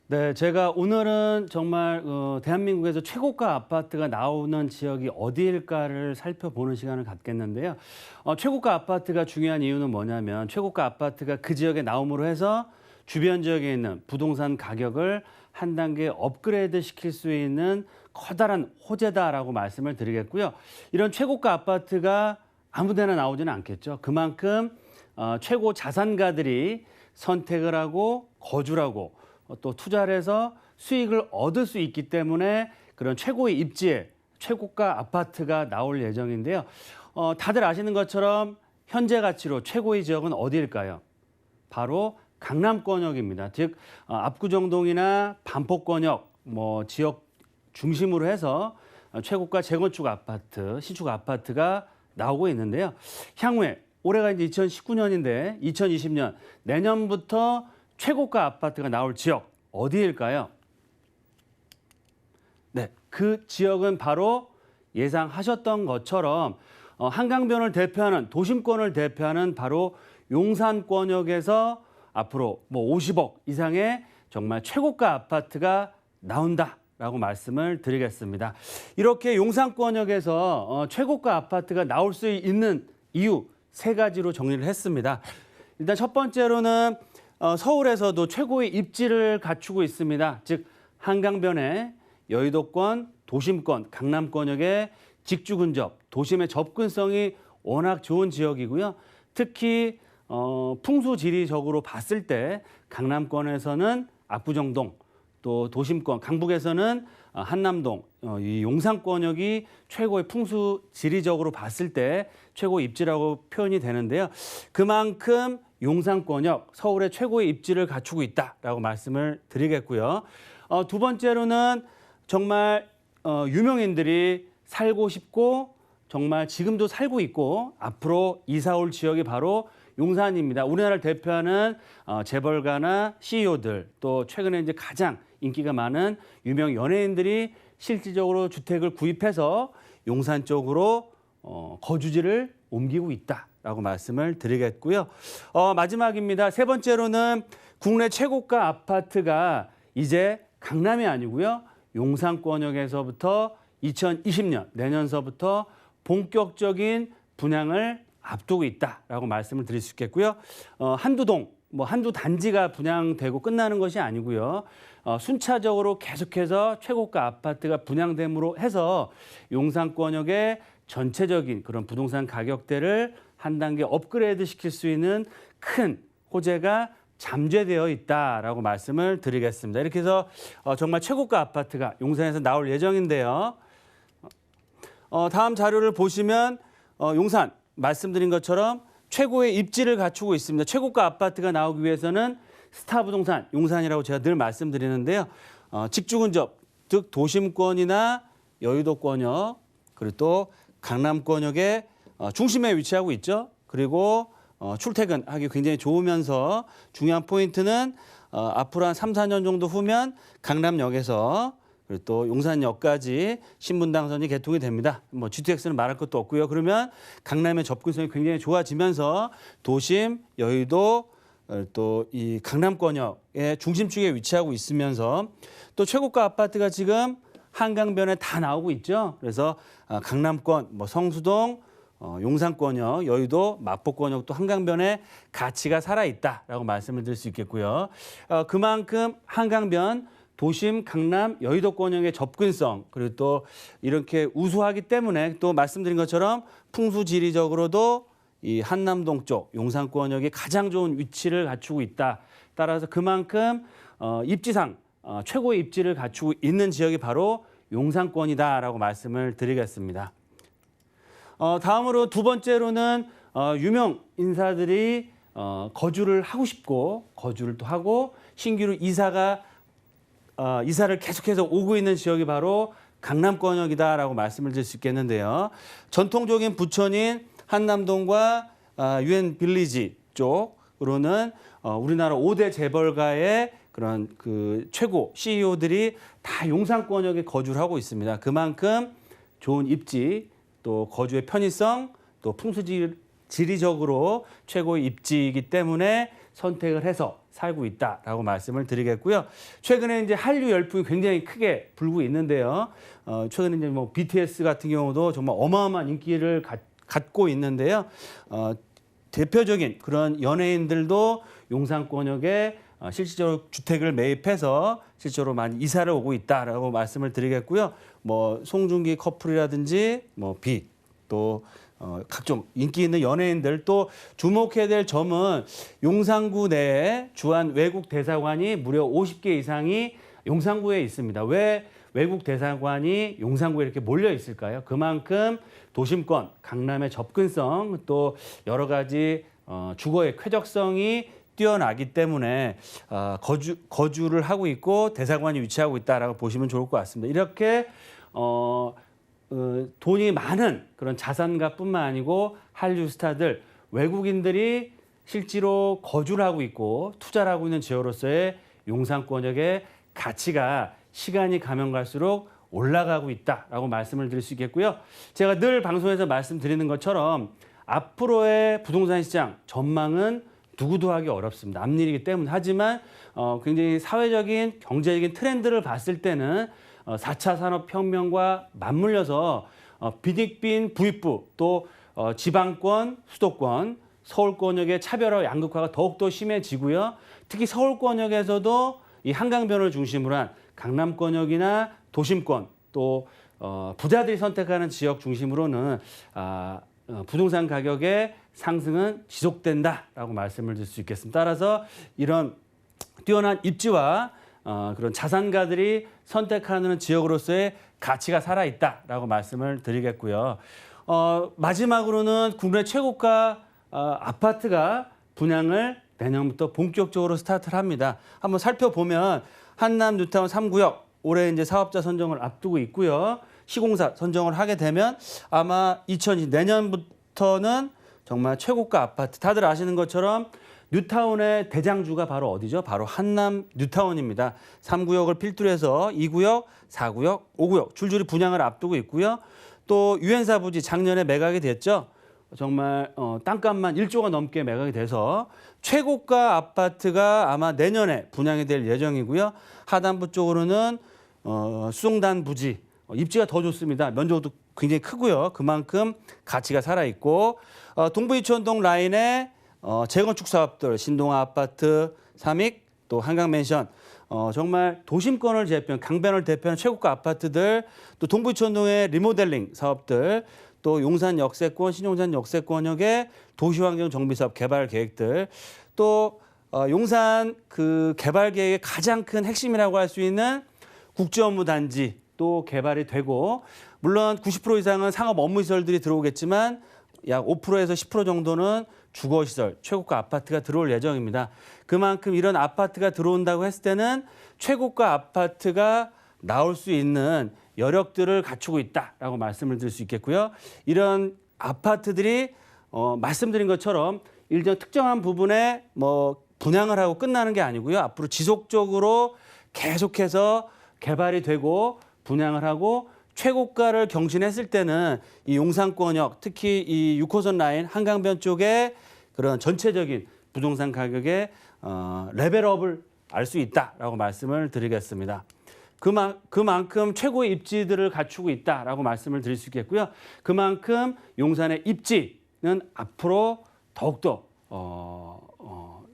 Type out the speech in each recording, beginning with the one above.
네, 제가 오늘은 정말 대한민국에서 최고가 아파트가 나오는 지역이 어디일까를 살펴보는 시간을 갖겠는데요. 최고가 아파트가 중요한 이유는 뭐냐면 최고가 아파트가 그 지역에 나옴으로 해서 주변 지역에 있는 부동산 가격을 한 단계 업그레이드 시킬 수 있는 커다란 호재다라고 말씀을 드리겠고요. 이런 최고가 아파트가 아무 데나 나오지는 않겠죠. 그만큼 최고 자산가들이 선택을 하고 거주를 하고 또 투자를 해서 수익을 얻을 수 있기 때문에 그런 최고의 입지에 최고가 아파트가 나올 예정인데요. 다들 아시는 것처럼 현재 가치로 최고의 지역은 어디일까요? 바로 강남권역입니다. 즉 압구정동이나 반포권역 지역 중심으로 해서 최고가 재건축 아파트, 신축 아파트가 나오고 있는데요. 향후에 올해가 이제 2019년인데 2020년 내년부터 최고가 아파트가 나올 지역 어디일까요? 네, 그 지역은 바로 예상하셨던 것처럼 한강변을 대표하는 도심권을 대표하는 바로 용산권역에서 앞으로 50억 이상의 정말 최고가 아파트가 나온다라고 말씀을 드리겠습니다. 이렇게 용산권역에서 최고가 아파트가 나올 수 있는 이유 세 가지로 정리를 했습니다. 일단 첫 번째로는 서울에서도 최고의 입지를 갖추고 있습니다. 즉 한강변에 여의도권, 도심권, 강남권역의 직주 근접, 도심의 접근성이 워낙 좋은 지역이고요. 특히 풍수지리적으로 봤을 때 강남권에서는 압구정동, 또 도심권, 강북에서는 한남동, 이 용산권역이 최고의 풍수지리적으로 봤을 때 최고 입지라고 표현이 되는데요. 그만큼 용산권역, 서울의 최고의 입지를 갖추고 있다라고 말씀을 드리겠고요. 두 번째로는 정말 유명인들이 살고 싶고 정말 지금도 살고 있고 앞으로 이사 올 지역이 바로 용산입니다. 우리나라를 대표하는 재벌가나 CEO들 또 최근에 이제 가장 인기가 많은 유명 연예인들이 실질적으로 주택을 구입해서 용산 쪽으로 거주지를 옮기고 있다라고 말씀을 드리겠고요. 마지막입니다. 세 번째로는 국내 최고가 아파트가 이제 강남이 아니고요. 용산권역에서부터 2020년 내년서부터 본격적인 분양을 앞두고 있다라고 말씀을 드릴 수 있겠고요. 한두 동, 한두 단지가 분양되고 끝나는 것이 아니고요. 순차적으로 계속해서 최고가 아파트가 분양됨으로 해서 용산권역의 전체적인 그런 부동산 가격대를 한 단계 업그레이드 시킬 수 있는 큰 호재가 잠재되어 있다라고 말씀을 드리겠습니다. 이렇게 해서 정말 최고가 아파트가 용산에서 나올 예정인데요. 다음 자료를 보시면 용산 말씀드린 것처럼 최고의 입지를 갖추고 있습니다. 최고가 아파트가 나오기 위해서는 스타부동산 용산이라고 제가 늘 말씀드리는데요. 직주 근접, 즉 도심권이나 여의도권역, 그리고 또 강남권역의 중심에 위치하고 있죠. 그리고 출퇴근하기 굉장히 좋으면서 중요한 포인트는 앞으로 한 3, 4년 정도 후면 강남역에서 그리고 또 용산역까지 신분당선이 개통이 됩니다. GTX는 말할 것도 없고요. 그러면 강남의 접근성이 굉장히 좋아지면서 도심, 여의도, 또 이 강남권역의 중심축에 위치하고 있으면서 또 최고가 아파트가 지금 한강변에 다 나오고 있죠. 그래서 강남권, 성수동, 용산권역, 여의도, 마포권역도 한강변에 가치가 살아있다라고 말씀을 드릴 수 있겠고요. 그만큼 한강변, 도심, 강남, 여의도권역의 접근성 그리고 또 이렇게 우수하기 때문에 또 말씀드린 것처럼 풍수지리적으로도 이 한남동 쪽 용산권역이 가장 좋은 위치를 갖추고 있다. 따라서 그만큼 입지상 최고의 입지를 갖추고 있는 지역이 바로 용산권이다라고 말씀을 드리겠습니다. 다음으로 두 번째로는 유명 인사들이 거주를 하고 싶고 거주를 또 하고 신규로 이사를 계속해서 오고 있는 지역이 바로 강남권역이다라고 말씀을 드릴 수 있겠는데요. 전통적인 부천인 한남동과 유엔 빌리지 쪽으로는 우리나라 5대 재벌가의 그런 그 최고 CEO들이 다 용산권역에 거주를 하고 있습니다. 그만큼 좋은 입지, 또 거주의 편의성, 또 풍수지리적으로 최고의 입지이기 때문에 선택을 해서 살고 있다라고 말씀을 드리겠고요. 최근에 이제 한류 열풍이 굉장히 크게 불고 있는데요. 최근에 이제 뭐 BTS 같은 경우도 정말 어마어마한 인기를 갖고 있는데요. 대표적인 그런 연예인들도 용산권역에 실질적으로 주택을 매입해서 실제로 많이 이사를 오고 있다라고 말씀을 드리겠고요. 뭐 송중기 커플이라든지 뭐 또 각종 인기 있는 연예인들 또 주목해야 될 점은 용산구 내에 주한 외국 대사관이 무려 50개 이상이 용산구에 있습니다. 왜 외국 대사관이 용산구에 이렇게 몰려 있을까요? 그만큼 도심권, 강남의 접근성 또 여러 가지 주거의 쾌적성이 뛰어나기 때문에 거주를 하고 있고 대사관이 위치하고 있다라고 보시면 좋을 것 같습니다. 이렇게 돈이 많은 그런 자산가뿐만 아니고 한류 스타들, 외국인들이 실제로 거주를 하고 있고 투자를 하고 있는 지역으로서의 용산권역의 가치가 시간이 가면 갈수록 올라가고 있다라고 말씀을 드릴 수 있겠고요. 제가 늘 방송에서 말씀드리는 것처럼 앞으로의 부동산 시장 전망은 누구도 하기 어렵습니다. 앞일이기 때문에. 하지만 굉장히 사회적인 경제적인 트렌드를 봤을 때는 4차 산업혁명과 맞물려서 비익빈 부익부 또 지방권, 수도권, 서울권역의 차별화 양극화가 더욱더 심해지고요. 특히 서울권역에서도 이 한강변을 중심으로 한 강남권역이나 도심권 또 부자들이 선택하는 지역 중심으로는 부동산 가격의 상승은 지속된다라고 말씀을 드릴 수 있겠습니다. 따라서 이런 뛰어난 입지와 그런 자산가들이 선택하는 지역으로서의 가치가 살아있다라고 말씀을 드리겠고요. 마지막으로는 국내 최고가 아파트가 분양을 내년부터 본격적으로 스타트를 합니다. 한번 살펴보면 한남 뉴타운 3구역 올해 이제 사업자 선정을 앞두고 있고요. 시공사 선정을 하게 되면 아마 2020 내년부터는 정말 최고가 아파트 다들 아시는 것처럼 뉴타운의 대장주가 바로 어디죠? 바로 한남 뉴타운입니다. 3구역을 필두로 해서 2구역, 4구역, 5구역 줄줄이 분양을 앞두고 있고요. 또 유엔사 부지 작년에 매각이 됐죠. 정말 땅값만 1조가 넘게 매각이 돼서 최고가 아파트가 아마 내년에 분양이 될 예정이고요. 하단부 쪽으로는 수송단 부지 입지가 더 좋습니다. 면적도 굉장히 크고요. 그만큼 가치가 살아있고 동부 이촌동 라인에 재건축 사업들 신동아 아파트, 삼익 또 한강맨션 정말 도심권을 대표하는 강변을 대표하는 최고가 아파트들 또 동부 이촌동의 리모델링 사업들 또 용산 역세권, 신용산 역세권역의 도시환경 정비 사업 개발 계획들 또 용산 그 개발 계획의 가장 큰 핵심이라고 할 수 있는 국제업무단지 또 개발이 되고 물론 90% 이상은 상업 업무시설들이 들어오겠지만 약 5%에서 10% 정도는 주거시설, 최고가 아파트가 들어올 예정입니다. 그만큼 이런 아파트가 들어온다고 했을 때는 최고가 아파트가 나올 수 있는 여력들을 갖추고 있다라고 말씀을 드릴 수 있겠고요. 이런 아파트들이 말씀드린 것처럼 일정 특정한 부분에 뭐 분양을 하고 끝나는 게 아니고요. 앞으로 지속적으로 계속해서 개발이 되고 분양을 하고 최고가를 경신했을 때는 이 용산권역 특히 이 6호선 라인 한강변 쪽에 그런 전체적인 부동산 가격의 레벨업을 알 수 있다라고 말씀을 드리겠습니다. 그만큼 최고의 입지들을 갖추고 있다라고 말씀을 드릴 수 있겠고요. 그만큼 용산의 입지는 앞으로 더욱더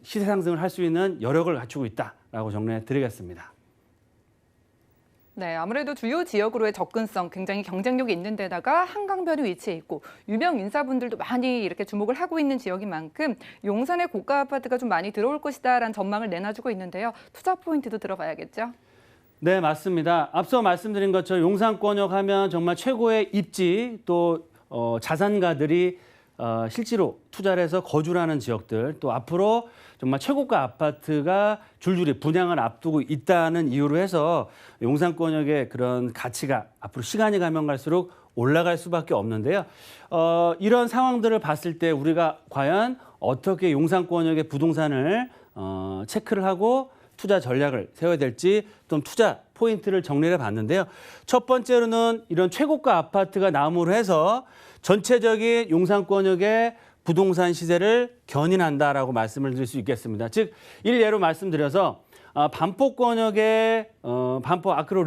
시세 상승을 할 수 있는 여력을 갖추고 있다라고 정리해 드리겠습니다. 네, 아무래도 주요 지역으로의 접근성 굉장히 경쟁력이 있는 데다가 한강변이 위치해 있고 유명 인사분들도 많이 이렇게 주목을 하고 있는 지역인 만큼 용산의 고가 아파트가 좀 많이 들어올 것이다라는 전망을 내놔주고 있는데요. 투자 포인트도 들어봐야겠죠? 네, 맞습니다. 앞서 말씀드린 것처럼 용산권역 하면 정말 최고의 입지 또 자산가들이 실제로 투자를 해서 거주를 하는 지역들 또 앞으로 정말 최고가 아파트가 줄줄이 분양을 앞두고 있다는 이유로 해서 용산권역의 그런 가치가 앞으로 시간이 가면 갈수록 올라갈 수밖에 없는데요. 이런 상황들을 봤을 때 우리가 과연 어떻게 용산권역의 부동산을 체크를 하고 투자 전략을 세워야 될지 좀 투자 포인트를 정리를 해봤는데요. 첫 번째로는 이런 최고가 아파트가 나옴으로 해서 전체적인 용산권역의 부동산 시세를 견인한다라고 말씀을 드릴 수 있겠습니다. 즉 일례로 말씀드려서 반포권역의 반포 아크로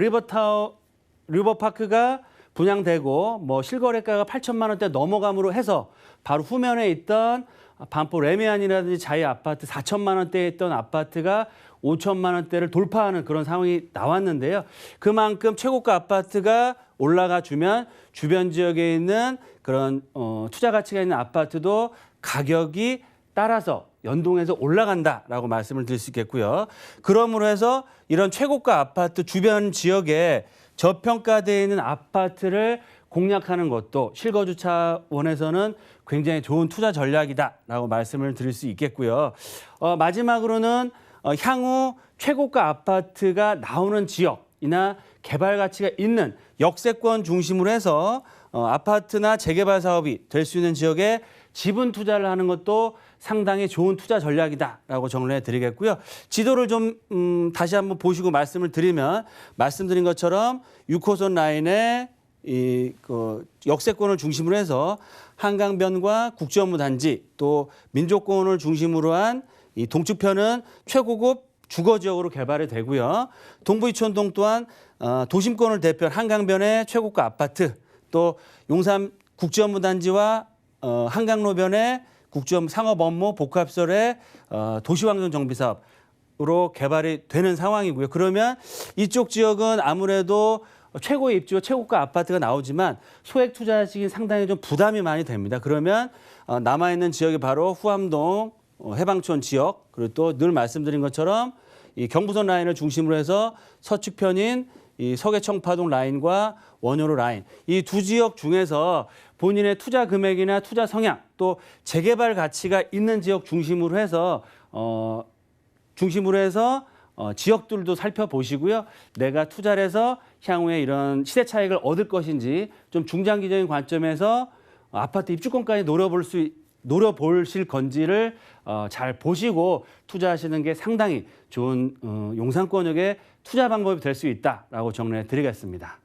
리버파크가 분양되고 뭐 실거래가가 8천만 원대 넘어감으로 해서 바로 후면에 있던 반포 레미안이라든지 자이 아파트 4천만 원대에 있던 아파트가 5천만 원대를 돌파하는 그런 상황이 나왔는데요. 그만큼 최고가 아파트가 올라가 주면 주변 지역에 있는 그런 투자 가치가 있는 아파트도 가격이 따라서 연동해서 올라간다라고 말씀을 드릴 수 있겠고요. 그러므로 해서 이런 최고가 아파트 주변 지역에 저평가되어 있는 아파트를 공략하는 것도 실거주 차원에서는 굉장히 좋은 투자 전략이다라고 말씀을 드릴 수 있겠고요. 마지막으로는 향후 최고가 아파트가 나오는 지역이나 개발 가치가 있는 역세권 중심으로 해서 아파트나 재개발 사업이 될 수 있는 지역에 지분 투자를 하는 것도 상당히 좋은 투자 전략이다라고 정리해 드리겠고요. 지도를 좀 다시 한번 보시고 말씀을 드리면 말씀드린 것처럼 6호선 라인에 역세권을 중심으로 해서 한강변과 국제업무단지 또 민족공원을 중심으로 한 이 동측편은 최고급 주거지역으로 개발이 되고요. 동부이촌동 또한 도심권을 대표한 한강변의 최고가 아파트 또 용산 국제업무단지와 한강로변의 국제업 상업업무 복합설의 도시환경 정비 사업으로 개발이 되는 상황이고요. 그러면 이쪽 지역은 아무래도 최고의 입지와 최고가 아파트가 나오지만 소액 투자식이 상당히 좀 부담이 많이 됩니다. 그러면 남아있는 지역이 바로 후암동, 해방촌 지역 그리고 또 늘 말씀드린 것처럼 이 경부선 라인을 중심으로 해서 서측편인 이 서계청파동 라인과 원효로 라인 이 두 지역 중에서 본인의 투자 금액이나 투자 성향 또 재개발 가치가 있는 지역 중심으로 해서 지역들도 살펴보시고요. 내가 투자를 해서 향후에 이런 시세 차익을 얻을 것인지 좀 중장기적인 관점에서 아파트 입주권까지 노려보실 건지를 잘 보시고 투자하시는 게 상당히 좋은 용산권역의 투자 방법이 될 수 있다라고 정리해 드리겠습니다.